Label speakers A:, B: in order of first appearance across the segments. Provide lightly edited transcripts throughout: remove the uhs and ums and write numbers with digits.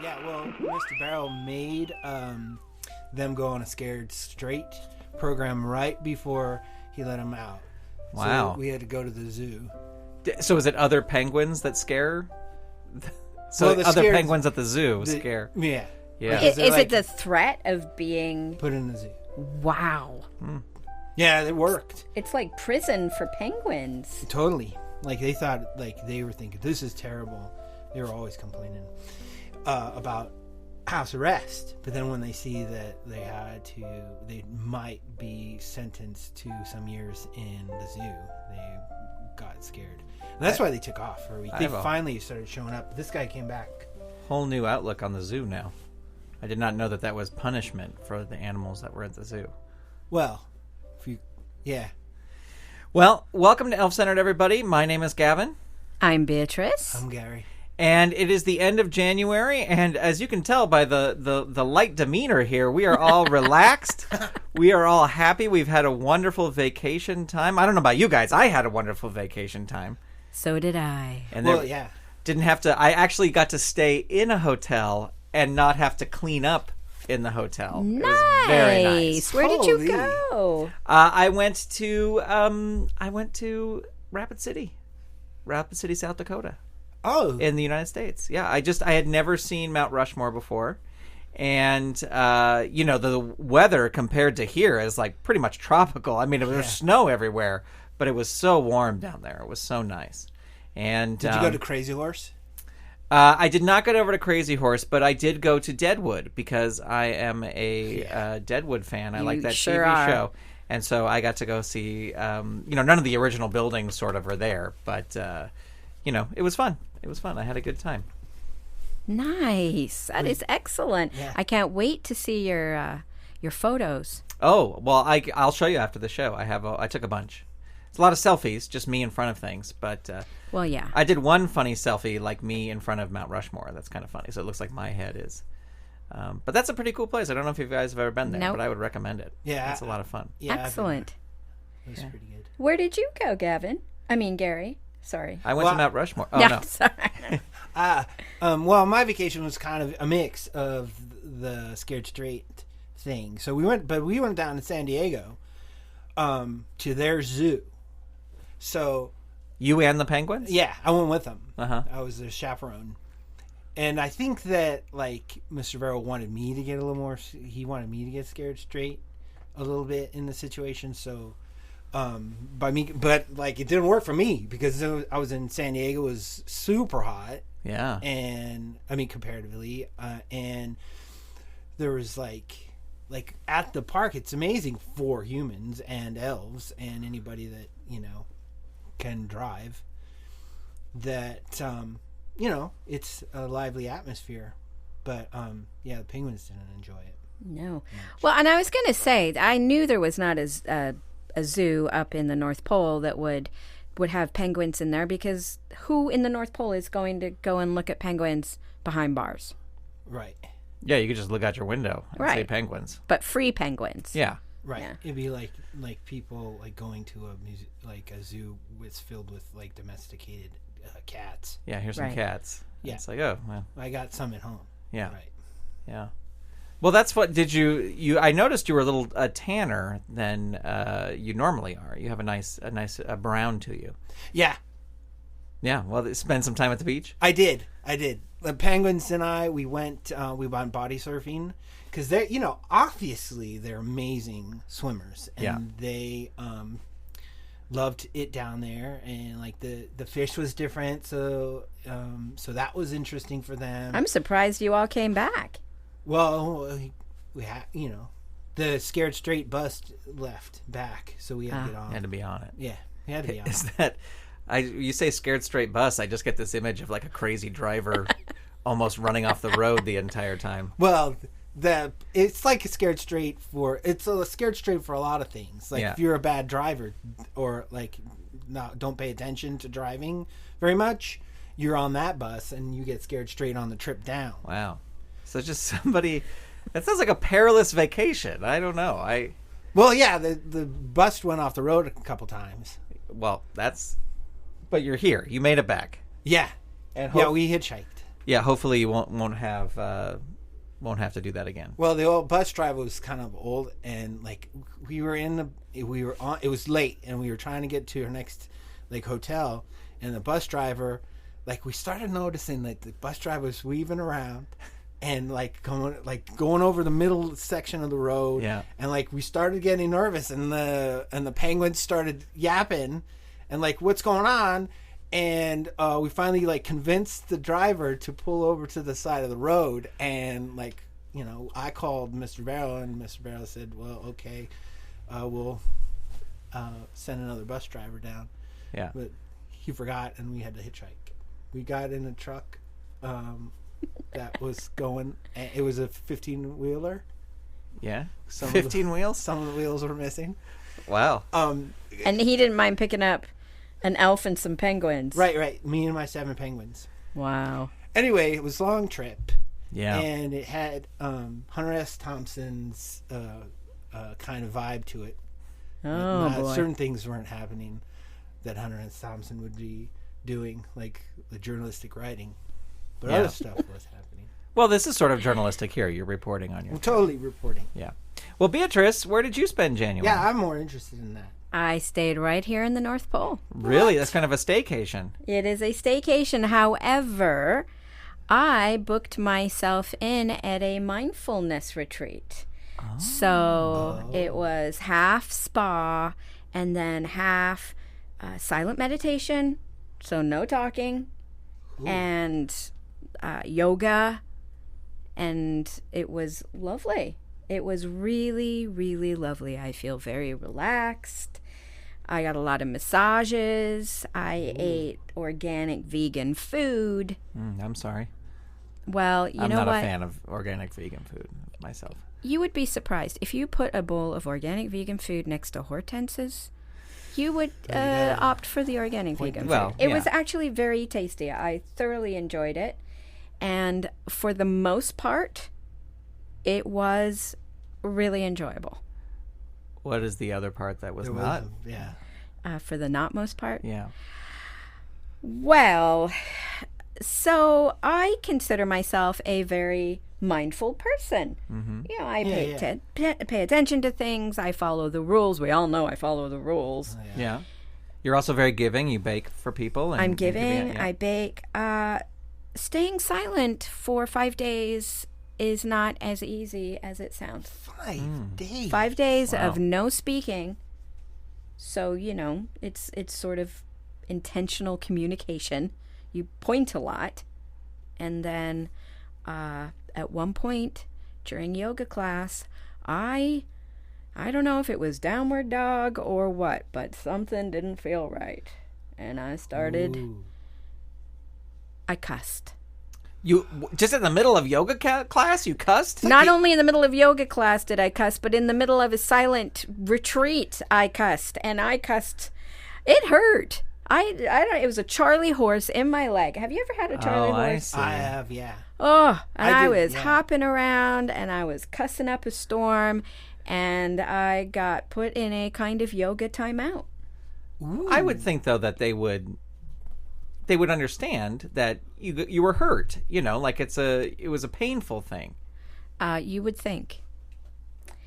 A: Yeah, well, Mr. Barrow made them go on a scared straight program right before he let them out.
B: Wow.
A: So we had to go to the zoo.
B: So is it other penguins that scare? So
A: Well, the
B: other
A: scared-
B: penguins at the zoo scare.
A: Yeah.
B: Yeah.
A: Because they're
C: Is
A: like
C: it the threat of being...
A: put in the zoo?
C: Wow.
A: Yeah, it worked.
C: It's like prison for penguins.
A: Totally. Like they thought, like they were thinking, this is terrible. They were always complaining about house arrest. But then when they see that they might be sentenced to some years in the zoo, they got scared. And that's why they took off for a week. They finally started showing up. This guy came back.
B: Whole new outlook on the zoo now. I did not know that was punishment for the animals that were at the zoo.
A: Well, yeah.
B: Well, welcome to Elf Centered, everybody. My name is Gavin.
C: I'm Beatrice.
A: I'm Gary.
B: And it is the end of January, and as you can tell by the light demeanor here, we are all relaxed. We are all happy. We've had a wonderful vacation time. I don't know about you guys. I had a wonderful vacation time.
C: So did I.
B: And
A: Yeah.
B: didn't have to. I actually got to stay in a hotel and not have to clean up in the hotel.
C: Nice.
B: It was very nice.
C: Where did
A: Holy.
C: you go?
B: I went to Rapid City, South Dakota.
A: Oh.
B: In the United States. Yeah, I had never seen Mount Rushmore before. And, the weather compared to here is like pretty much tropical. I mean, there was snow everywhere, but it was so warm down there. It was so nice. And
A: Did you go to Crazy Horse?
B: I did not get over to Crazy Horse, but I did go to Deadwood because I am a Deadwood fan. I like that
C: sure
B: TV
C: are.
B: show. And so I got to go see, none of the original buildings sort of are there, but, it was fun. It was fun. I had a good time.
C: Nice. That is excellent.
A: Yeah.
C: I can't wait to see your photos.
B: Oh, well, I'll show you after the show. I took a bunch. It's a lot of selfies, just me in front of things, but
C: Well, yeah.
B: I did one funny selfie, like me in front of Mount Rushmore. That's kind of funny. So it looks like my head is. But that's a pretty cool place. I don't know if you guys have ever been there,
C: Nope.
B: but I would recommend it.
A: Yeah.
B: It's a lot of fun.
A: Yeah.
C: Excellent.
A: It was pretty good.
C: Where did you go, Gavin? I mean, Gary. Sorry.
B: I went to Mount Rushmore. Oh,
C: Yeah,
B: no.
C: sorry.
A: Well, my vacation was kind of a mix of the Scared Straight thing. So we went down to San Diego, to their zoo. So
B: You and the penguins?
A: yeah, I went with them.
B: Uh-huh.
A: I was their chaperone, and I think that like Mr. Verrill wanted me to get a little more. He wanted me to get scared straight a little bit in the situation. So. But like it didn't work for me because I was in San Diego. It was super hot,
B: Yeah.
A: and I mean comparatively, and there was like at the park, it's amazing for humans and elves and anybody that can drive. That it's a lively atmosphere, but the penguins didn't enjoy it.
C: No. Well, and I was going to say, I knew there was not a zoo up in the North Pole that would have penguins in there, because who in the North Pole is going to go and look at penguins behind bars?
A: Right.
B: Yeah, you could just look out your window and say
C: Right.
B: penguins.
C: But free penguins.
B: Yeah.
A: Right.
C: Yeah.
A: It'd be like people like going to a zoo that's filled with like domesticated cats.
B: Yeah, here's some
C: Right.
B: cats.
A: Yeah.
B: It's like, oh, well,
A: I got some at home.
B: yeah.
A: Right.
B: Yeah. Well, that's what did you I noticed you were a little tanner than you normally are. You have a nice brown to you.
A: Yeah,
B: Yeah. Well, spend some time at the beach.
A: I did. The penguins and I, we went body surfing because they're obviously they're amazing swimmers, and
B: Yeah.
A: they loved it down there, and like the fish was different, so that was interesting for them.
C: I'm surprised you all came back.
A: Well, we had, the Scared Straight bus left back, so we had to get on.
B: Had to be on it.
A: Yeah, we had to be on.
B: Is that you say scared straight bus? I just get this image of like a crazy driver almost running off the road the entire time.
A: Well, it's like a Scared Straight for a lot of things. Like if you're a bad driver or like don't pay attention to driving very much, you're on that bus and you get scared straight on the trip down.
B: Wow. So just somebody. That sounds like a perilous vacation. I don't know.
A: Well, yeah, the bus went off the road a couple times.
B: Well, but you're here. You made it back.
A: Yeah.
B: And
A: Yeah, we hitchhiked.
B: Yeah, hopefully you won't have to do that again.
A: Well, the old bus driver was kind of old, and like it was late, and we were trying to get to our next like hotel, and the bus driver, like we started noticing that the bus driver was weaving around and going over the middle section of the road.
B: Yeah.
A: And like we started getting nervous, and the penguins started yapping and like, what's going on? And we finally like convinced the driver to pull over to the side of the road, and like, you know, I called Mr. Barrow, and Mr. Barrow said, well, okay, we'll send another bus driver down.
B: Yeah.
A: But he forgot, and we had to hitchhike. We got in a truck that was going. It was a 15-wheeler.
B: Yeah. 15 wheels?
A: Some of the wheels were missing.
B: Wow.
C: And he didn't mind picking up an elf and some penguins.
A: Right. Me and my 7 penguins.
C: Wow.
A: Anyway, it was a long trip.
B: Yeah.
A: And it had Hunter S. Thompson's kind of vibe to it.
C: Oh, boy.
A: Certain things weren't happening that Hunter S. Thompson would be doing, like the journalistic writing. But other stuff was happening.
B: Well, this is sort of journalistic here. You're reporting on your...
A: I'm totally reporting.
B: Yeah. Well, Beatrice, where did you spend January?
A: Yeah, I'm more interested in that.
C: I stayed right here in the North Pole.
B: Really? That's kind of a staycation.
C: It is a staycation. However, I booked myself in at a mindfulness retreat. Oh. So it was half spa and then half silent meditation, so no talking, and yoga, and it was lovely. It was really, really lovely. I feel very relaxed. I got a lot of massages. I ate organic vegan food.
B: I'm sorry.
C: Well, you know what?
B: I'm not a fan of organic vegan food myself.
C: You would be surprised. If you put a bowl of organic vegan food next to hortenses, you would opt for the organic vegan food. It was actually very tasty. I thoroughly enjoyed it. And for the most part, it was really enjoyable.
B: What is the other part that was not?
C: For the not most part?
B: Yeah.
C: Well, so I consider myself a very mindful person. Mm-hmm. You know, I pay attention to things. I follow the rules. We all know I follow the rules.
B: Yeah. You're also very giving. You bake for people. And,
C: I'm giving. I bake. Staying silent for 5 days is not as easy as it sounds.
A: 5 days?
C: 5 days of no speaking. So, you know, it's sort of intentional communication. You point a lot. And then at one point during yoga class, I don't know if it was downward dog or what, but something didn't feel right. And I started... Ooh. I cussed.
B: You just in the middle of yoga class, you cussed?
C: Not only in the middle of yoga class did I cuss, but in the middle of a silent retreat, I cussed. And I cussed. It hurt. I don't. It was a Charlie horse in my leg. Have you ever had a Charlie horse?
A: I have, yeah.
C: Oh, and I was hopping around, and I was cussing up a storm, and I got put in a kind of yoga timeout.
B: Ooh. I would think though that they would understand that you were hurt. You know, like it was a painful thing.
C: You would think.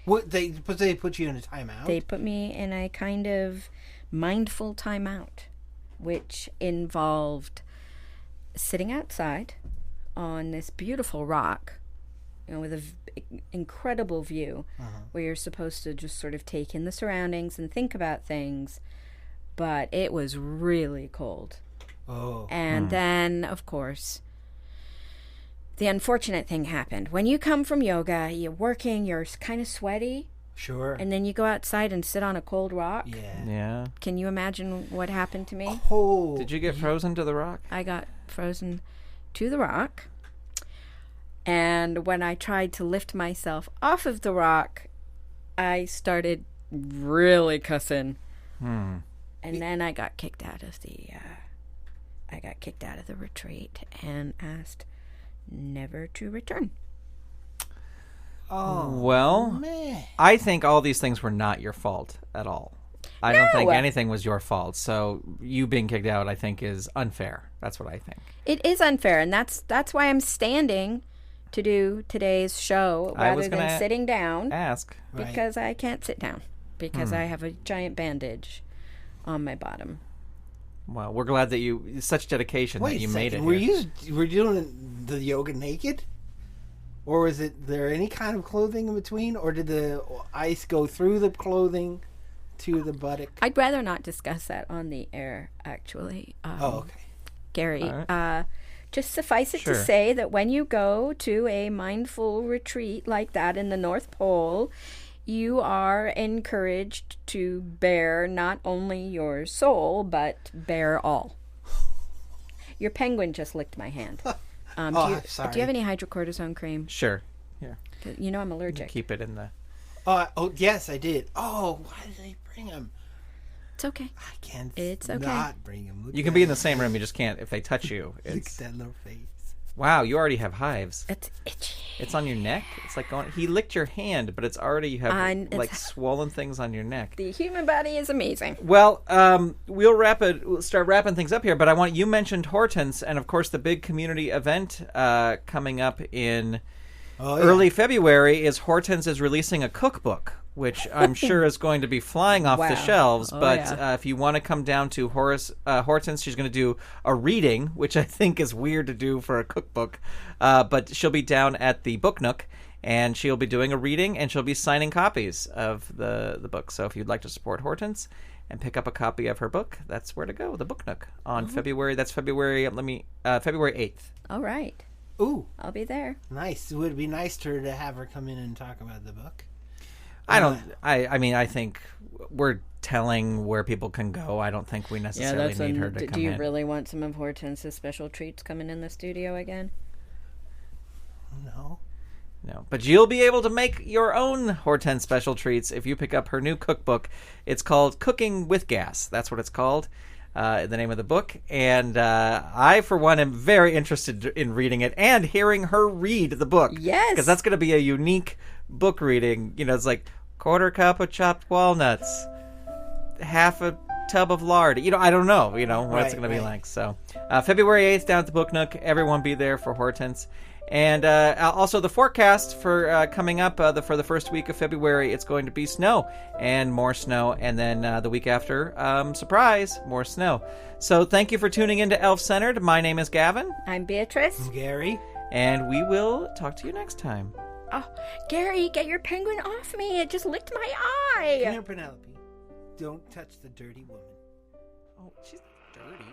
A: What they put you in a timeout?
C: They put me in a kind of mindful timeout, which involved sitting outside on this beautiful rock, you know, with an incredible view, where you're supposed to just sort of take in the surroundings and think about things. But it was really cold.
A: Oh.
C: And then, of course, the unfortunate thing happened. When you come from yoga, you're working, you're kind of sweaty.
A: Sure.
C: And then you go outside and sit on a cold rock.
B: Yeah.
C: Can you imagine what happened to me?
A: Oh.
B: Did you get frozen to the rock?
C: I got frozen to the rock. And when I tried to lift myself off of the rock, I started really cussing. And then I got kicked out of the retreat and asked never to return.
A: Oh,
B: well,
A: man.
B: I think all these things were not your fault at all. I don't think anything was your fault. So you being kicked out, I think, is unfair. That's what I think.
C: It is unfair, and that's why I'm standing to do today's show rather than sitting down. Because I can't sit down because I have a giant bandage on my bottom.
B: Well, we're glad that such dedication that you made it.
A: Were you doing the yoga naked? Or was there any kind of clothing in between? Or did the ice go through the clothing to the buttock?
C: I'd rather not discuss that on the air, actually.
A: Okay.
C: Gary, just suffice it to say that when you go to a mindful retreat like that in the North Pole, you are encouraged to bare not only your soul, but bare all. Your penguin just licked my hand.
A: Sorry.
C: Do you have any hydrocortisone cream?
B: Sure. Yeah.
C: You know I'm allergic.
B: Keep it in the...
A: yes, I did. Oh, why did they bring them?
C: It's okay.
A: I can't
C: It's okay.
A: not bring them.
B: You can be in the same room. You just can't if they touch you.
A: Look at that little face.
B: Wow, you already have hives.
C: It's itchy.
B: It's on your neck. It's like going... He licked your hand, but it's already... You have like swollen things on your neck.
C: The human body is amazing.
B: Well, we'll start wrapping things up here, but you mentioned Hortense, and of course the big community event coming up in early February is Hortense is releasing a cookbook, which I'm sure is going to be flying off the shelves. If you want to come down to Hortense, she's going to do a reading, which I think is weird to do for a cookbook. But she'll be down at the Book Nook, and she'll be doing a reading, and she'll be signing copies of the book. So if you'd like to support Hortense and pick up a copy of her book, that's where to go, the Book Nook, on February 8th.
C: All right.
A: Ooh.
C: I'll be there.
A: Nice. It would be nice to have her come in and talk about the book.
B: I think we're telling where people can go. I don't think we necessarily need her to come in.
C: Do you really want some of Hortense's special treats coming in the studio again?
A: No.
B: But you'll be able to make your own Hortense special treats if you pick up her new cookbook. It's called Cooking with Gas. That's what it's called. The name of the book, and I, for one, am very interested in reading it and hearing her read the book.
C: Yes,
B: because that's going to be a unique book reading. It's like 1/4 cup of chopped walnuts, half a tub of lard. I don't know. What it's going to be like. So, February 8th down at the Book Nook. Everyone be there for Hortense. And also the forecast for coming up for the first week of February, it's going to be snow and more snow. And then the week after, surprise, more snow. So thank you for tuning in to Elf Centered. My name is Gavin.
C: I'm Beatrice.
A: I'm Gary.
B: And we will talk to you next time.
C: Oh, Gary, get your penguin off me. It just licked my eye.
A: Come here, Penelope. Don't touch the dirty woman.
B: Oh, she's dirty.